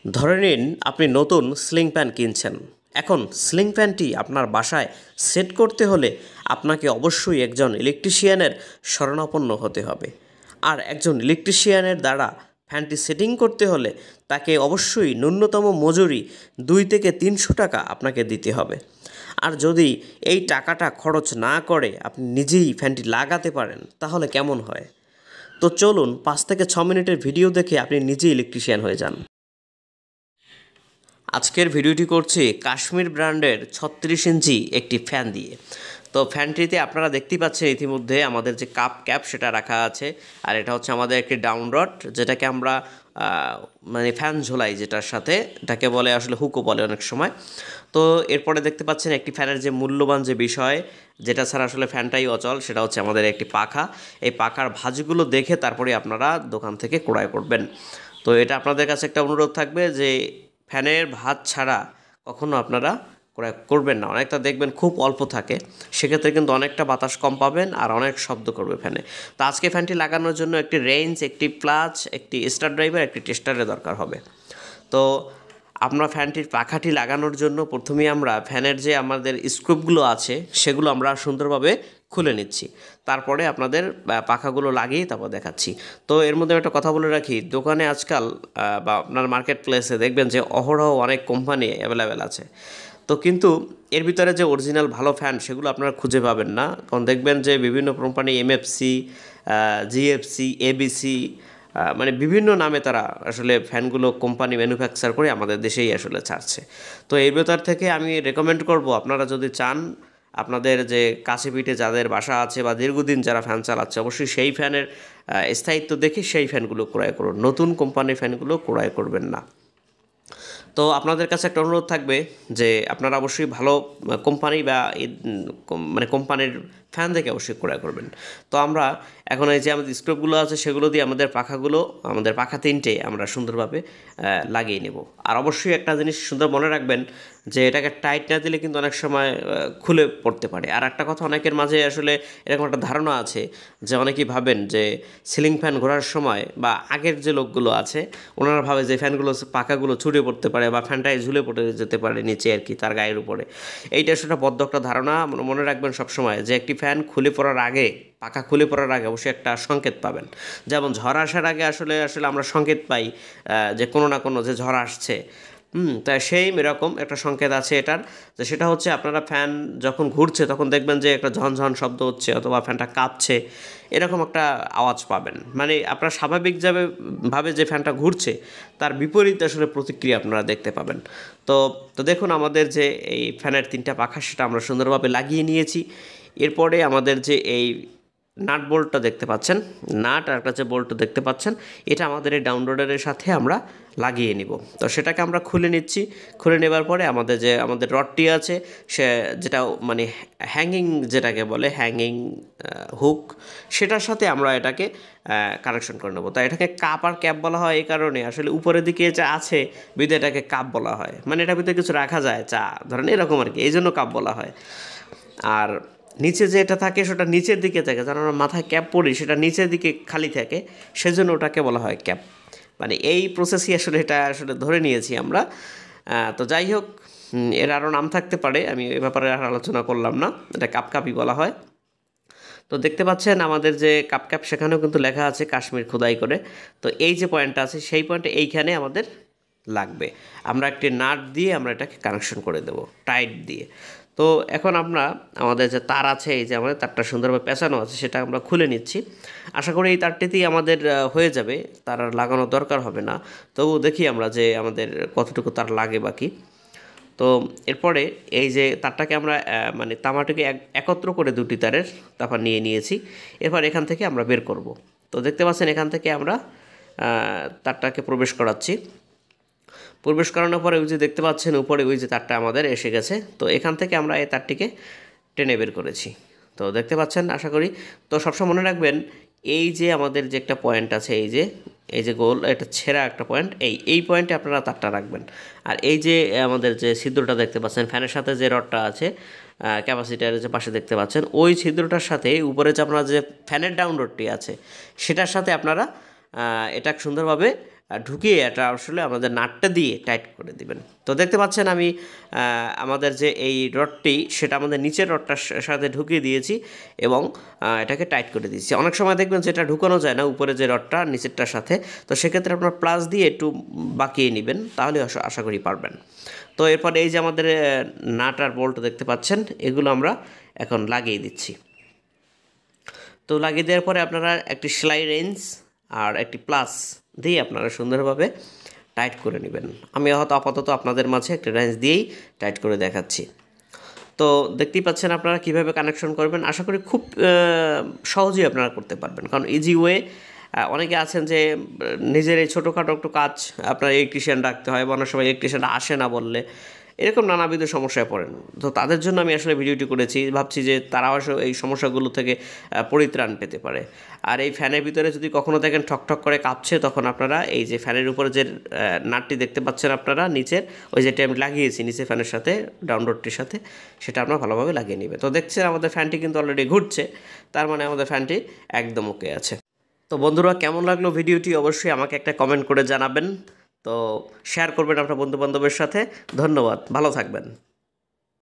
ধরে নিন আপনি নতুন সিলিং ফ্যান কিনছেন। এখন সিলিং ফ্যানটি আপনার বাসায় সেট করতে হলে আপনাকে অবশ্যই একজন ইলেকট্রিশিয়ানের শরণাপন্ন হতে হবে। আর একজন ইলেকট্রিশিয়ানের দ্বারা ফ্যানটি সেটিং করতে হলে তাকে অবশ্যই ন্যূনতম মজুরি 2 থেকে 300 টাকা আপনাকে দিতে হবে। আর যদি এই টাকাটা খরচ না করে আপনি নিজেই ফ্যানটি লাগাতে পারেন তাহলে কেমন হয়? তো চলুন 5 থেকে 6 মিনিটের ভিডিও দেখে আপনি নিজেই ইলেকট্রিশিয়ান হয়ে যান। আজকের ভিডিওটি করছি কাশ্মীর ব্র্যান্ডের 36 ইঞ্চি একটি ফ্যান দিয়ে। তো ফ্যানটিতে আপনারা দেখতেই পাচ্ছেন ইতিমধ্যে আমাদের যে কাপ ক্যাপ সেটা রাখা আছে, আর এটা হচ্ছে আমাদের একটি ডাউন রড, যেটাকে আমরা মানে ফ্যান ঝোলাই, যেটার সাথে এটাকে বলে আসলে হুকও বলে অনেক সময়। তো এরপরে দেখতে পাচ্ছেন একটি ফ্যানের যে মূল্যবান যে বিষয়, যেটা ছাড়া আসলে ফ্যানটাই অচল, সেটা হচ্ছে আমাদের একটি পাখা। এই পাখার ভাঁজগুলো দেখে তারপরে আপনারা দোকান থেকে ক্রয় করবেন। তো এটা আপনাদের কাছে একটা অনুরোধ থাকবে যে ফ্যানের ভাঁজ ছাড়া কখনো আপনারা ক্রয় করবেন না। অনেকটা দেখবেন খুব অল্প থাকে, সেক্ষেত্রে কিন্তু অনেকটা বাতাস কম পাবেন আর অনেক শব্দ করবে ফ্যানে। তো আজকে ফ্যানটি লাগানোর জন্য একটি রেঞ্জ, একটি প্লাচ, একটি স্টার ড্রাইভার, একটি টেস্টারের দরকার হবে। তো আমরা ফ্যানটির পাখাটি লাগানোর জন্য প্রথমেই আমরা ফ্যানের যে আমাদের স্ক্রুপগুলো আছে সেগুলো আমরা সুন্দরভাবে খুলে নিচ্ছি, তারপরে আপনাদের পাখাগুলো লাগিয়ে তারপর দেখাচ্ছি। তো এর মধ্যে একটা কথা বলে রাখি, দোকানে আজকাল বা আপনার মার্কেট প্লেসে দেখবেন যে অহরহ অনেক কোম্পানি অ্যাভেলেবেল আছে। তো কিন্তু এর ভিতরে যে অরিজিনাল ভালো ফ্যান সেগুলো আপনারা খুঁজে পাবেন না, কারণ দেখবেন যে বিভিন্ন কোম্পানি এমএফসি, জিএফসি, এবিসি, মানে বিভিন্ন নামে তারা আসলে ফ্যানগুলো কোম্পানি ম্যানুফ্যাকচার করে আমাদের দেশেই আসলে ছাড়ছে। তো এই ভেতর থেকে আমি রেকমেন্ড করব, আপনারা যদি চান আপনাদের যে কাছে পিঠে যাদের বাসা আছে বা দীর্ঘদিন যারা ফ্যান চালাচ্ছে, অবশ্যই সেই ফ্যানের স্থায়িত্ব দেখে সেই ফ্যানগুলো ক্রয় করুন, নতুন কোম্পানির ফ্যানগুলো ক্রয় করবেন না। তো আপনাদের কাছে একটা অনুরোধ থাকবে যে আপনারা অবশ্যই ভালো কোম্পানি বা মানে কোম্পানির ফ্যান দেখে অবশ্যই ক্রয় করবেন। তো আমরা এখন এই যে আমাদের স্ক্রুপগুলো আছে সেগুলো দিয়ে আমাদের পাখা 3টে আমরা সুন্দরভাবে লাগিয়ে নেব। আর অবশ্যই একটা জিনিস সুন্দর মনে রাখবেন যে এটাকে টাইট না দিলে কিন্তু অনেক সময় খুলে পড়তে পারে। আর একটা কথা, অনেকের মাঝে আসলে এরকম একটা ধারণা আছে যে অনেকেই ভাবেন যে সিলিং ফ্যান ঘোরার সময় বা আগের যে লোকগুলো আছে ওনারা ভাবে যে ফ্যানগুলো পাখাগুলো ছুটে পড়তে পারে বা ফ্যানটাই ঝুলে পড়ে যেতে পারে নিচে আর কি, তার গায়ের উপরে। এইটা সেটা বদ্ধ একটা ধারণা। মনে রাখবেন সবসময় যে একটি ফ্যান খুলে পড়ার আগে, পাখা খুলে পড়ার আগে অবশ্যই একটা সংকেত পাবেন। যেমন ঝড় আসার আগে আসলে আমরা সংকেত পাই যে কোনো না কোনো যে ঝড় আসছে। তাই সেই এরকম একটা সংকেত আছে এটার, যে সেটা হচ্ছে আপনারা ফ্যান যখন ঘুরছে তখন দেখবেন যে একটা ঝনঝন শব্দ হচ্ছে অথবা ফ্যানটা কাঁপছে, এরকম একটা আওয়াজ পাবেন। মানে আপনার ভাবে যে ফ্যানটা ঘুরছে তার বিপরীত আসলে প্রতিক্রিয়া আপনারা দেখতে পাবেন। তো তো দেখুন আমাদের যে এই ফ্যানের 3টা পাখা সেটা আমরা সুন্দরভাবে লাগিয়ে নিয়েছি। এরপরে আমাদের যে এই নাট বোল্টটা দেখতে পাচ্ছেন, নাট আর একটা যে বোল্ট দেখতে পাচ্ছেন, এটা আমাদের এই ডাউনলোডারের সাথে আমরা লাগিয়ে নিব। তো সেটাকে আমরা খুলে নিচ্ছি। খুলে নেবার পরে আমাদের রডটি আছে সে যেটা মানে হ্যাঙ্গিং, যেটাকে বলে হ্যাঙ্গিং হুক, সেটার সাথে আমরা এটাকে কানেকশন করে নেব। তাই এটাকে কাপ আর ক্যাপ বলা হয় এই কারণে, আসলে উপরের দিকে যা আছে বিধে এটাকে কাপ বলা হয়, মানে এটার ভিতরে কিছু রাখা যায়, চা ধরেন এরকম আর কি, এই জন্য কাপ বলা হয়। আর নিচে যে এটা থাকে সেটা নিচের দিকে থাকে, যারা আমরা মাথায় ক্যাপ পরি সেটা নিচের দিকে খালি থাকে, সেজন্য ওটাকে বলা হয় ক্যাপ। মানে এই প্রসেসই আসলে এটা আসলে ধরে নিয়েছি আমরা। তো যাই হোক, এর আরও নাম থাকতে পারে, আমি এ ব্যাপারে আর আলোচনা করলাম না, এটা কাপকাপই বলা হয়। তো দেখতে পাচ্ছেন আমাদের যে কাপ ক্যাপ সেখানেও কিন্তু লেখা আছে কাশ্মীর খোদাই করে। তো এই যে পয়েন্টটা আছে সেই পয়েন্টে এইখানে আমাদের লাগবে, আমরা একটি নাট দিয়ে আমরা এটাকে কানেকশন করে দেব টাইট দিয়ে। তো এখন আমাদের যে তার আছে, এই যে আমাদের তারটা সুন্দরভাবে পেঁচানো আছে সেটা আমরা খুলে নিচ্ছি। আশা করি এই তারটিতেই আমাদের হয়ে যাবে, তার আর লাগানোর দরকার হবে না। তবু দেখি আমরা যে আমাদের কতটুকু তার লাগে বাকি। তো এরপরে এই যে তারটাকে আমরা মানে তামাটাকে একত্র করে 2টি তারের তারপর নিয়েছি। এরপর এখান থেকে আমরা বের করব। তো দেখতে পাচ্ছেন এখান থেকে আমরা তারটাকে প্রবেশ করাচ্ছি। প্রবেশ করানোর পরে ওই যে দেখতে পাচ্ছেন উপরে ওই যে তারটা আমাদের এসে গেছে। তো এখান থেকে আমরা এই তারটিকে টেনে বের করেছি। তো দেখতে পাচ্ছেন আশা করি। তো সবসময় মনে রাখবেন এই যে আমাদের যে একটা পয়েন্ট আছে, এই যে গোল, এটা ছেঁড়া একটা পয়েন্ট, এই পয়েন্টে আপনারা তারটা রাখবেন। আর এই যে আমাদের যে ছিদ্রটা দেখতে পাচ্ছেন ফ্যানের সাথে যে রডটা আছে, ক্যাপাসিটারের যে পাশে দেখতে পাচ্ছেন, ওই ছিদ্রটার সাথে উপরে যে আপনার যে ফ্যানের ডাউন রডটি আছে সেটার সাথে আপনারা এটা সুন্দরভাবে ঢুকিয়ে এটা আসলে আমাদের নাটটা দিয়ে টাইট করে দিবেন। তো দেখতে পাচ্ছেন আমি আমাদের যে এই রডটি সেটা আমাদের নিচের রডটার সাথে ঢুকিয়ে দিয়েছি এবং এটাকে টাইট করে দিয়েছি। অনেক সময় দেখবেন যেটা ঢুকানো যায় না উপরে যে রডটা নিচেরটার সাথে, তো সেক্ষেত্রে আপনার প্লাস দিয়ে একটু বাঁকিয়ে নেবেন, তাহলে আশা করি পারবেন। তো এরপর এই যে আমাদের নাট আর বোল্ট দেখতে পাচ্ছেন, এগুলো আমরা এখন লাগিয়ে দিচ্ছি। তো লাগিয়ে দেওয়ার পরে আপনারা একটি সেলাই রেঞ্জ আর একটি প্লাস দিয়ে আপনারা সুন্দরভাবে টাইট করে নেবেন। আমি হয়তো আপাতত আপনাদের মাঝে একটা রেঞ্জ দিয়েই টাইট করে দেখাচ্ছি। তো দেখতেই পাচ্ছেন আপনারা কিভাবে কানেকশন করবেন। আশা করি খুব সহজেই আপনারা করতে পারবেন, কারণ ইজি ওয়ে। অনেকে আছেন যে নিজের এই ছোটোখাটো একটু কাজ আপনার ইলেকট্রিশিয়ান ডাকতে হয়, বা অনেক সময় ইলেকট্রিশিয়ান আসে না বললে, এরকম নানাবিধ সমস্যায় পড়েন। তো তাদের জন্য আমি আসলে ভিডিওটি করেছি, ভাবছি যে তারাও এই সমস্যাগুলো থেকে পরিত্রাণ পেতে পারে। আর এই ফ্যানের ভিতরে যদি কখনও দেখেন ঠকঠক করে কাঁপছে, তখন আপনারা এই যে ফ্যানের উপরে যে নাটটি দেখতে পাচ্ছেন আপনারা নিচের, ওই যেটা আমি লাগিয়েছি নিচে ফ্যানের সাথে ডাউনলোডটির সাথে, সেটা আপনারা ভালোভাবে লাগিয়ে নেবে। তো দেখছেন আমাদের ফ্যানটি কিন্তু অলরেডি ঘুরছে, তার মানে আমাদের ফ্যানটি একদম ওকে আছে। তো বন্ধুরা, কেমন লাগলো ভিডিওটি অবশ্যই আমাকে একটা কমেন্ট করে জানাবেন। তো শেয়ার করবেন আপনার বন্ধুবান্ধবের সাথে। ধন্যবাদ, ভালো থাকবেন।